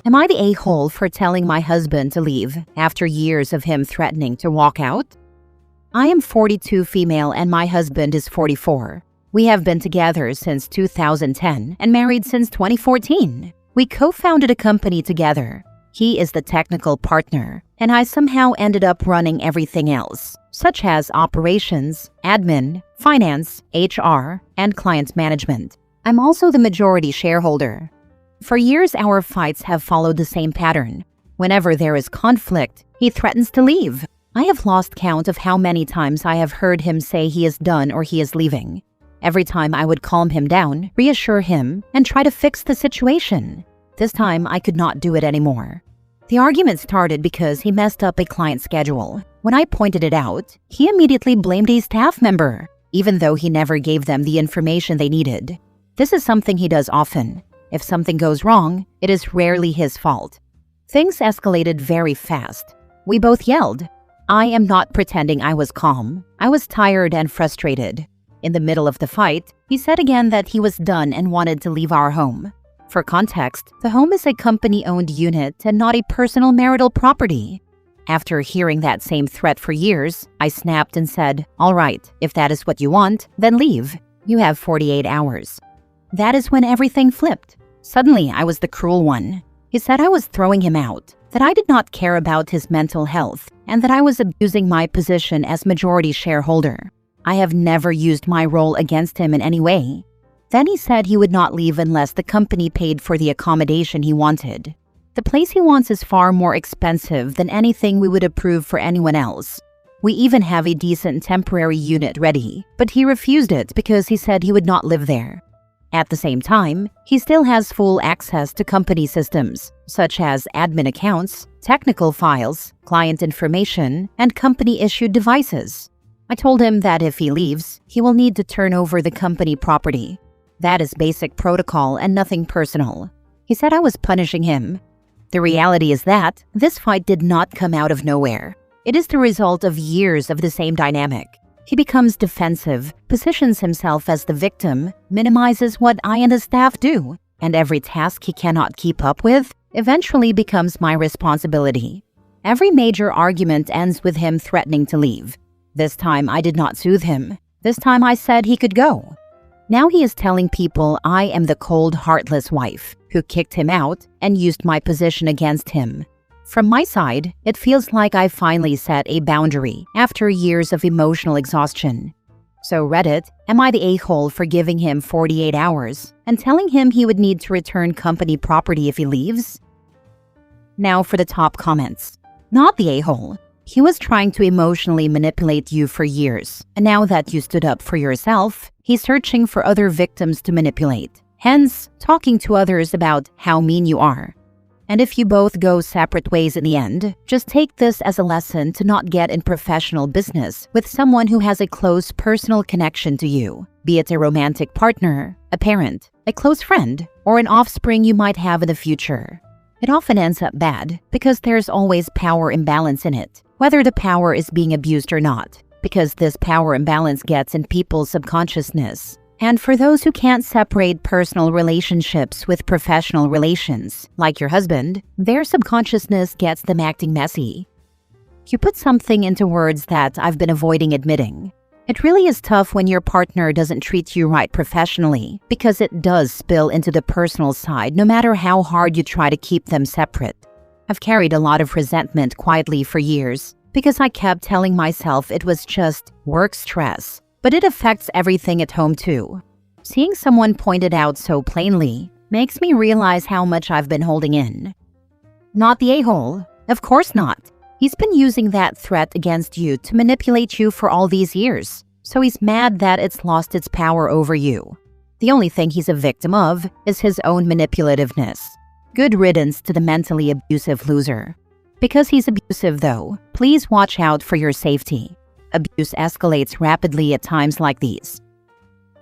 Am I the a-hole for telling my husband to leave after years of him threatening to walk out? I am 42 female and my husband is 44. We have been together since 2010 and married since 2014. We co-founded a company together. He is the technical partner, and I somehow ended up running everything else, such as operations, admin, finance, HR, and client management. I'm also the majority shareholder. For years, our fights have followed the same pattern. Whenever there is conflict, he threatens to leave. I have lost count of how many times I have heard him say he is done or he is leaving. Every time I would calm him down, reassure him, and try to fix the situation. This time, I could not do it anymore. The argument started because he messed up a client schedule. When I pointed it out, he immediately blamed a staff member, even though he never gave them the information they needed. This is something he does often. If something goes wrong, it is rarely his fault. Things escalated very fast. We both yelled. I am not pretending I was calm. I was tired and frustrated. In the middle of the fight, he said again that he was done and wanted to leave our home. For context, the home is a company-owned unit and not a personal marital property. After hearing that same threat for years, I snapped and said, "All right, if that is what you want, then leave. You have 48 hours." That is when everything flipped. Suddenly, I was the cruel one. He said I was throwing him out, that I did not care about his mental health, and that I was abusing my position as majority shareholder. I have never used my role against him in any way. Then he said he would not leave unless the company paid for the accommodation he wanted. The place he wants is far more expensive than anything we would approve for anyone else. We even have a decent temporary unit ready, but he refused it because he said he would not live there. At the same time, he still has full access to company systems, such as admin accounts, technical files, client information, and company-issued devices. I told him that if he leaves, he will need to turn over the company property. That is basic protocol and nothing personal. He said I was punishing him. The reality is that this fight did not come out of nowhere. It is the result of years of the same dynamic. He becomes defensive, positions himself as the victim, minimizes what I and the staff do, and every task he cannot keep up with eventually becomes my responsibility. Every major argument ends with him threatening to leave. This time I did not soothe him. This time I said he could go. Now he is telling people I am the cold, heartless wife who kicked him out and used my position against him. From my side, it feels like I finally set a boundary after years of emotional exhaustion. So Reddit, am I the a-hole for giving him 48 hours and telling him he would need to return company property if he leaves? Now for the top comments. Not the a-hole. He was trying to emotionally manipulate you for years, and now that you stood up for yourself, he's searching for other victims to manipulate, hence talking to others about how mean you are. And if you both go separate ways in the end, just take this as a lesson to not get in professional business with someone who has a close personal connection to you, be it a romantic partner, a parent, a close friend, or an offspring you might have in the future. It often ends up bad because there's always power imbalance in it, whether the power is being abused or not, because this power imbalance gets in people's subconsciousness. And for those who can't separate personal relationships with professional relations, like your husband, their subconsciousness gets them acting messy. You put something into words that I've been avoiding admitting. It really is tough when your partner doesn't treat you right professionally, because it does spill into the personal side no matter how hard you try to keep them separate. I've carried a lot of resentment quietly for years because I kept telling myself it was just work stress, but it affects everything at home too. Seeing someone point it out so plainly makes me realize how much I've been holding in. Not the a-hole. Of course not. He's been using that threat against you to manipulate you for all these years, so he's mad that it's lost its power over you. The only thing he's a victim of is his own manipulativeness. Good riddance to the mentally abusive loser. Because he's abusive though, please watch out for your safety. Abuse escalates rapidly at times like these.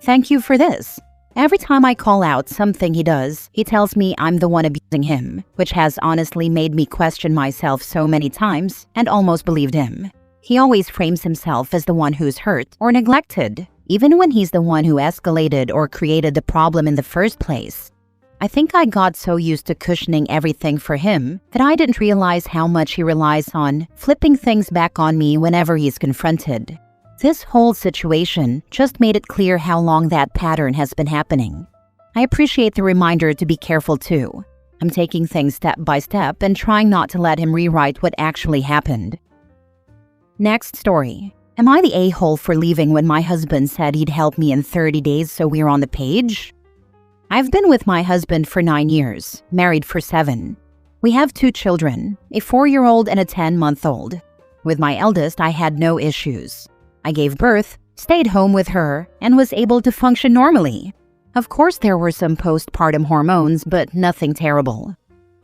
Thank you for this. Every time I call out something he does, he tells me I'm the one abusing him, which has honestly made me question myself so many times and almost believed him. He always frames himself as the one who's hurt or neglected, even when he's the one who escalated or created the problem in the first place. I think I got so used to cushioning everything for him that I didn't realize how much he relies on flipping things back on me whenever he's confronted. This whole situation just made it clear how long that pattern has been happening. I appreciate the reminder to be careful too. I'm taking things step by step and trying not to let him rewrite what actually happened. Next story. Am I the a-hole for leaving when my husband said he'd help me in 30 days so we're on the page? I've been with my husband for 9 years, married for 7. We have 2 children, a 4-year-old and a 10-month-old. With my eldest, I had no issues. I gave birth, stayed home with her, and was able to function normally. Of course, there were some postpartum hormones, but nothing terrible.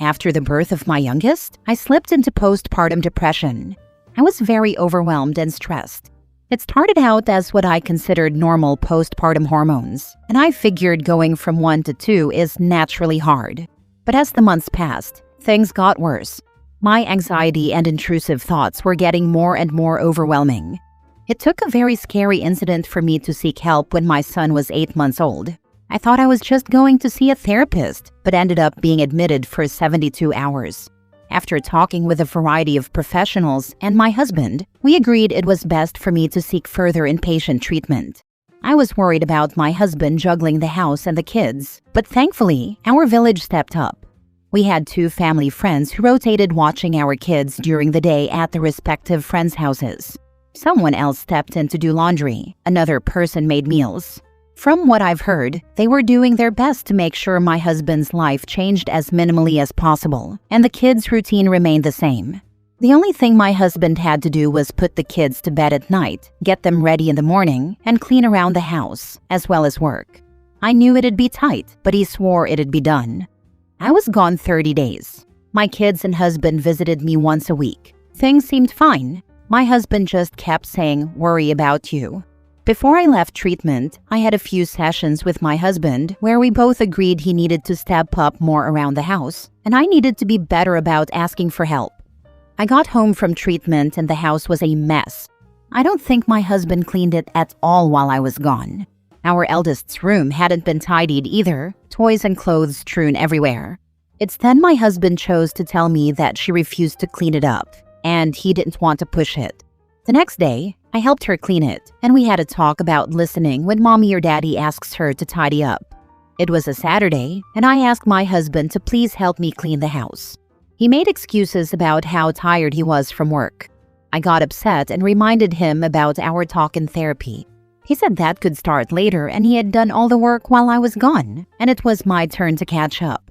After the birth of my youngest, I slipped into postpartum depression. I was very overwhelmed and stressed. It started out as what I considered normal postpartum hormones, and I figured going from 1 to 2 is naturally hard. But as the months passed, things got worse. My anxiety and intrusive thoughts were getting more and more overwhelming. It took a very scary incident for me to seek help when my son was 8 months old. I thought I was just going to see a therapist, but ended up being admitted for 72 hours. After talking with a variety of professionals and my husband, we agreed it was best for me to seek further inpatient treatment. I was worried about my husband juggling the house and the kids, but thankfully, our village stepped up. We had 2 family friends who rotated watching our kids during the day at the respective friends' houses. Someone else stepped in to do laundry. Another person made meals. From what I've heard, they were doing their best to make sure my husband's life changed as minimally as possible, and the kids' routine remained the same. The only thing my husband had to do was put the kids to bed at night, get them ready in the morning, and clean around the house, as well as work. I knew it'd be tight, but he swore it'd be done. I was gone 30 days. My kids and husband visited me once a week. Things seemed fine. My husband just kept saying, "Worry about you." Before I left treatment, I had a few sessions with my husband where we both agreed he needed to step up more around the house, and I needed to be better about asking for help. I got home from treatment and the house was a mess. I don't think my husband cleaned it at all while I was gone. Our eldest's room hadn't been tidied either, toys and clothes strewn everywhere. It's then my husband chose to tell me that she refused to clean it up, and he didn't want to push it. The next day, I helped her clean it, and we had a talk about listening when mommy or daddy asks her to tidy up. It was a Saturday, and I asked my husband to please help me clean the house. He made excuses about how tired he was from work. I got upset and reminded him about our talk in therapy. He said that could start later and he had done all the work while I was gone, and it was my turn to catch up.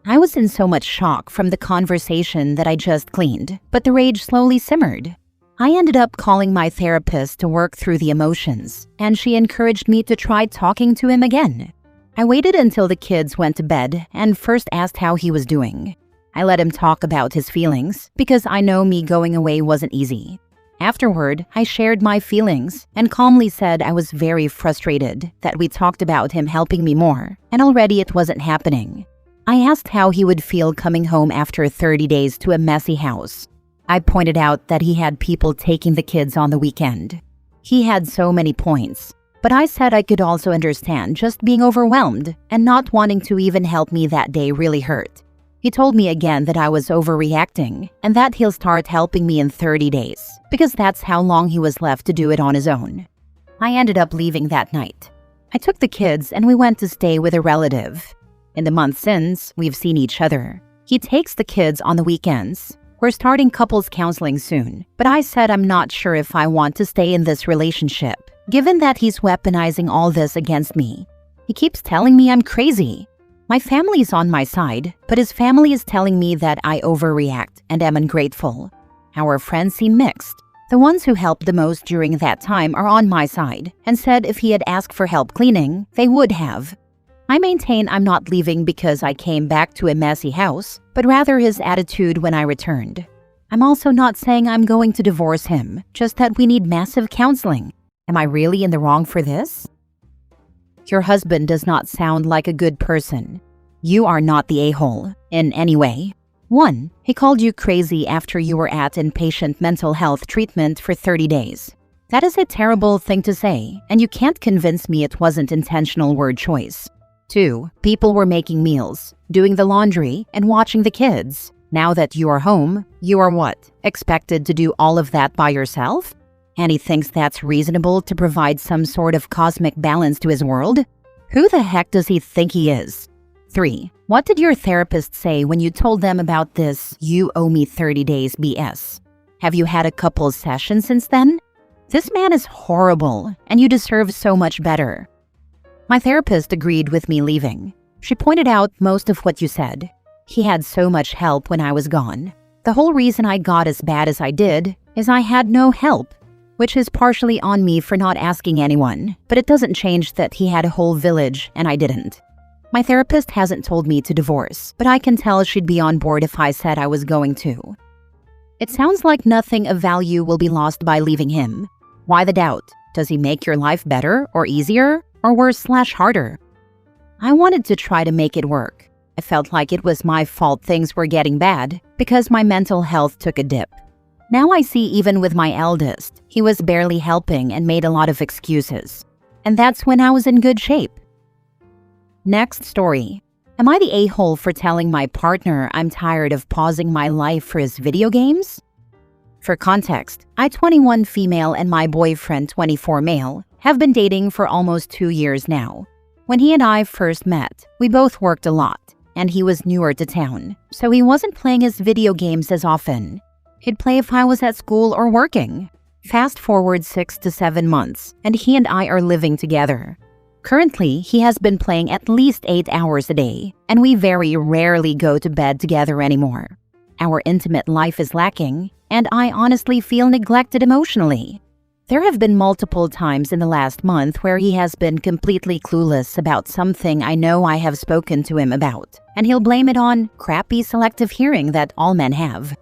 I was in so much shock from the conversation that I just cleaned, but the rage slowly simmered. I ended up calling my therapist to work through the emotions, and she encouraged me to try talking to him again. I waited until the kids went to bed and first asked how he was doing. I let him talk about his feelings because I know me going away wasn't easy. Afterward, I shared my feelings and calmly said I was very frustrated that we talked about him helping me more, and already it wasn't happening. I asked how he would feel coming home after 30 days to a messy house. I pointed out that he had people taking the kids on the weekend. He had so many points, but I said I could also understand just being overwhelmed and not wanting to even help me that day really hurt. He told me again that I was overreacting and that he'll start helping me in 30 days because that's how long he was left to do it on his own. I ended up leaving that night. I took the kids and we went to stay with a relative. In the month since, we've seen each other. He takes the kids on the weekends. We're starting couples counseling soon, but I said I'm not sure if I want to stay in this relationship, given that he's weaponizing all this against me. He keeps telling me I'm crazy. My family's on my side, but his family is telling me that I overreact and am ungrateful. Our friends seem mixed. The ones who helped the most during that time are on my side and said if he had asked for help cleaning, they would have. I maintain I'm not leaving because I came back to a messy house, but rather his attitude when I returned. I'm also not saying I'm going to divorce him, just that we need massive counseling. Am I really in the wrong for this? Your husband does not sound like a good person. You are not the a-hole, in any way. 1. He called you crazy after you were at inpatient mental health treatment for 30 days. That is a terrible thing to say, and you can't convince me it wasn't intentional word choice. 2. People were making meals, doing the laundry, and watching the kids. Now that you are home, you are what? Expected to do all of that by yourself? And he thinks that's reasonable to provide some sort of cosmic balance to his world? Who the heck does he think he is? 3. What did your therapist say when you told them about this "you owe me 30 days" BS? Have you had a couple sessions since then? This man is horrible, and you deserve so much better. My therapist agreed with me leaving. She pointed out most of what you said. He had so much help when I was gone. The whole reason I got as bad as I did is I had no help, which is partially on me for not asking anyone, but it doesn't change that he had a whole village and I didn't. My therapist hasn't told me to divorce, but I can tell she'd be on board if I said I was going to. It sounds like nothing of value will be lost by leaving him. Why the doubt? Does he make your life better or easier or worse/harder? I wanted to try to make it work. I felt like it was my fault things were getting bad because my mental health took a dip. Now I see even with my eldest, he was barely helping and made a lot of excuses. And that's when I was in good shape. Next story. Am I the a-hole for telling my partner I'm tired of pausing my life for his video games? For context, I, 21 female, and my boyfriend, 24 male, have been dating for almost 2 years now. When he and I first met, we both worked a lot, and he was newer to town, so he wasn't playing his video games as often. He'd play if I was at school or working. Fast forward 6 to 7 months, and he and I are living together. Currently, he has been playing at least 8 hours a day, and we very rarely go to bed together anymore. Our intimate life is lacking, and I honestly feel neglected emotionally. There have been multiple times in the last month where he has been completely clueless about something I know I have spoken to him about, and he'll blame it on crappy selective hearing that all men have.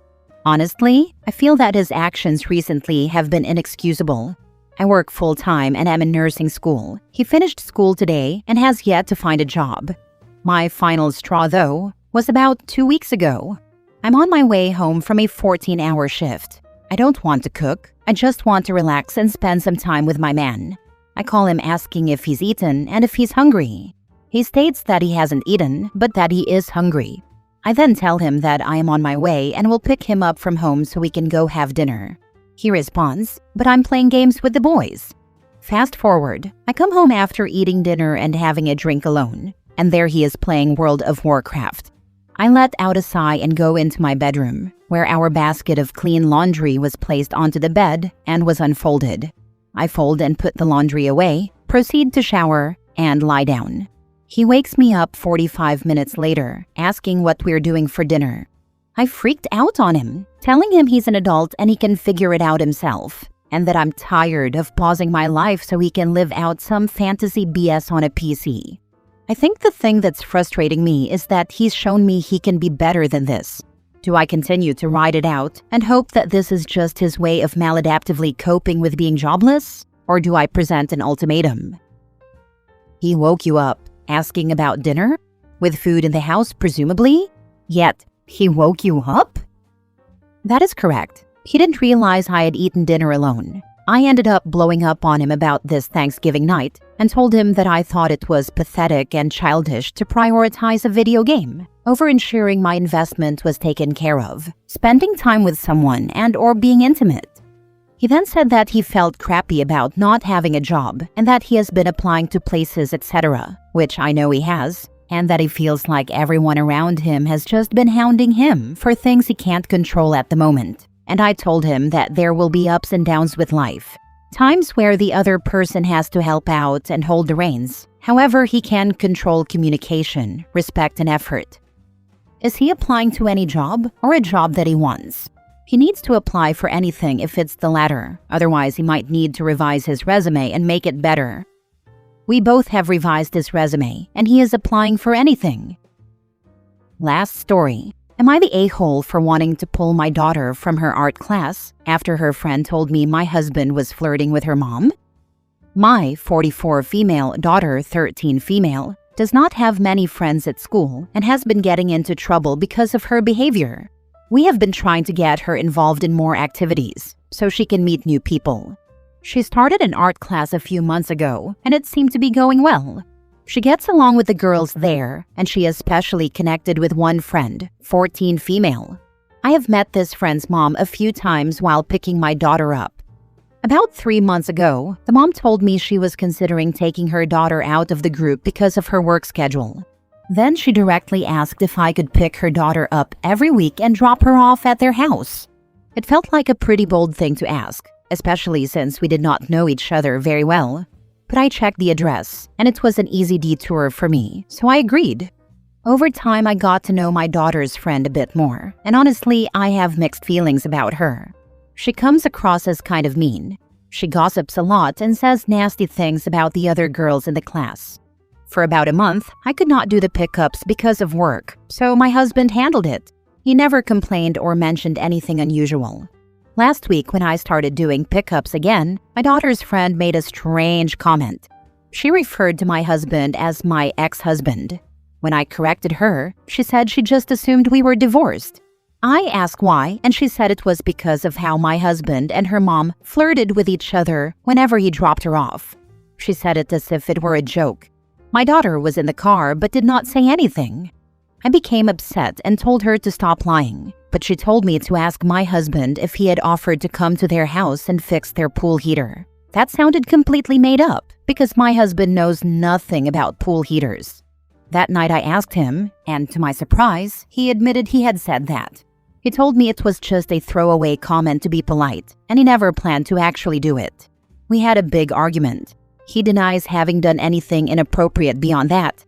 Honestly, I feel that his actions recently have been inexcusable. I work full-time and am in nursing school. He finished school today and has yet to find a job. My final straw, though, was about 2 weeks ago. I'm on my way home from a 14-hour shift. I don't want to cook. I just want to relax and spend some time with my man. I call him asking if he's eaten and if he's hungry. He states that he hasn't eaten, but that he is hungry. I then tell him that I am on my way and will pick him up from home so we can go have dinner. He responds, "But I'm playing games with the boys." Fast forward, I come home after eating dinner and having a drink alone, and there he is playing World of Warcraft. I let out a sigh and go into my bedroom, where our basket of clean laundry was placed onto the bed and was unfolded. I fold and put the laundry away, proceed to shower, and lie down. He wakes me up 45 minutes later, asking what we're doing for dinner. I freaked out on him, telling him he's an adult and he can figure it out himself, and that I'm tired of pausing my life so he can live out some fantasy BS on a PC. I think the thing that's frustrating me is that he's shown me he can be better than this. Do I continue to ride it out and hope that this is just his way of maladaptively coping with being jobless? Or do I present an ultimatum? He woke you up, asking about dinner? With food in the house, presumably? Yet, he woke you up? That is correct. He didn't realize I had eaten dinner alone. I ended up blowing up on him about this Thanksgiving night and told him that I thought it was pathetic and childish to prioritize a video game over ensuring my investment was taken care of, spending time with someone and/or being intimate. He then said that he felt crappy about not having a job and that he has been applying to places, etc., which I know he has, and that he feels like everyone around him has just been hounding him for things he can't control at the moment. And I told him that there will be ups and downs with life, times where the other person has to help out and hold the reins. However, he can control communication, respect, and effort. Is he applying to any job or a job that he wants? He needs to apply for anything if it's the latter, otherwise he might need to revise his resume and make it better. We both have revised his resume, and he is applying for anything. Last story. Am I the a-hole for wanting to pull my daughter from her art class after her friend told me my husband was flirting with her mom? My 44 female daughter, 13 female, does not have many friends at school and has been getting into trouble because of her behavior. We have been trying to get her involved in more activities so she can meet new people. She started an art class a few months ago and it seemed to be going well. She gets along with the girls there, and she especially connected with one friend, 14 female. I have met this friend's mom a few times while picking my daughter up. About 3 months ago, the mom told me she was considering taking her daughter out of the group because of her work schedule. Then she directly asked if I could pick her daughter up every week and drop her off at their house. It felt like a pretty bold thing to ask, especially since we did not know each other very well. But I checked the address, and it was an easy detour for me, so I agreed. Over time, I got to know my daughter's friend a bit more, and honestly, I have mixed feelings about her. She comes across as kind of mean. She gossips a lot and says nasty things about the other girls in the class. For about a month, I could not do the pickups because of work, so my husband handled it. He never complained or mentioned anything unusual. Last week, when I started doing pickups again, my daughter's friend made a strange comment. She referred to my husband as my ex-husband. When I corrected her, she said she just assumed we were divorced. I asked why, and she said it was because of how my husband and her mom flirted with each other whenever he dropped her off. She said it as if it were a joke. My daughter was in the car but did not say anything. I became upset and told her to stop lying, but she told me to ask my husband if he had offered to come to their house and fix their pool heater. That sounded completely made up, because my husband knows nothing about pool heaters. That night I asked him, and to my surprise, he admitted he had said that. He told me it was just a throwaway comment to be polite, and he never planned to actually do it. We had a big argument. He denies having done anything inappropriate beyond that.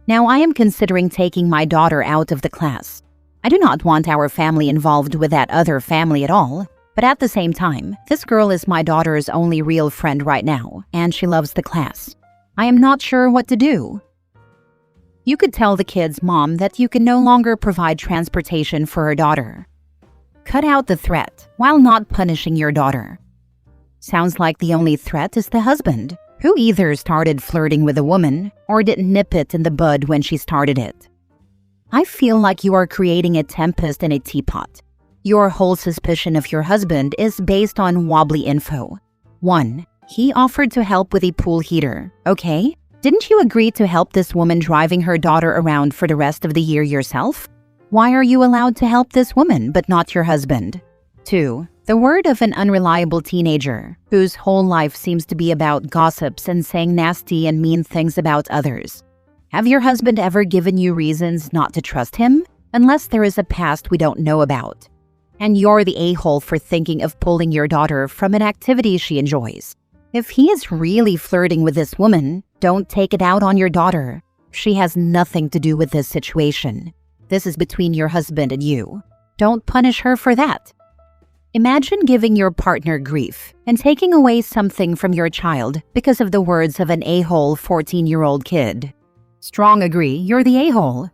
Now I am considering taking my daughter out of the class. I do not want our family involved with that other family at all, but at the same time, this girl is my daughter's only real friend right now, and she loves the class. I am not sure what to do. You could tell the kid's mom that you can no longer provide transportation for her daughter. Cut out the threat while not punishing your daughter. Sounds like the only threat is the husband, who either started flirting with a woman or didn't nip it in the bud when she started it. I feel like you are creating a tempest in a teapot. Your whole suspicion of your husband is based on wobbly info. 1. He offered to help with a pool heater, okay? Didn't you agree to help this woman driving her daughter around for the rest of the year yourself? Why are you allowed to help this woman but not your husband? 2. The word of an unreliable teenager whose whole life seems to be about gossips and saying nasty and mean things about others. Have your husband ever given you reasons not to trust him? Unless there is a past we don't know about. And you're the a-hole for thinking of pulling your daughter from an activity she enjoys. If he is really flirting with this woman, don't take it out on your daughter. She has nothing to do with this situation. This is between your husband and you. Don't punish her for that. Imagine giving your partner grief and taking away something from your child because of the words of an a-hole 14-year-old kid. Strong agree you're the a-hole.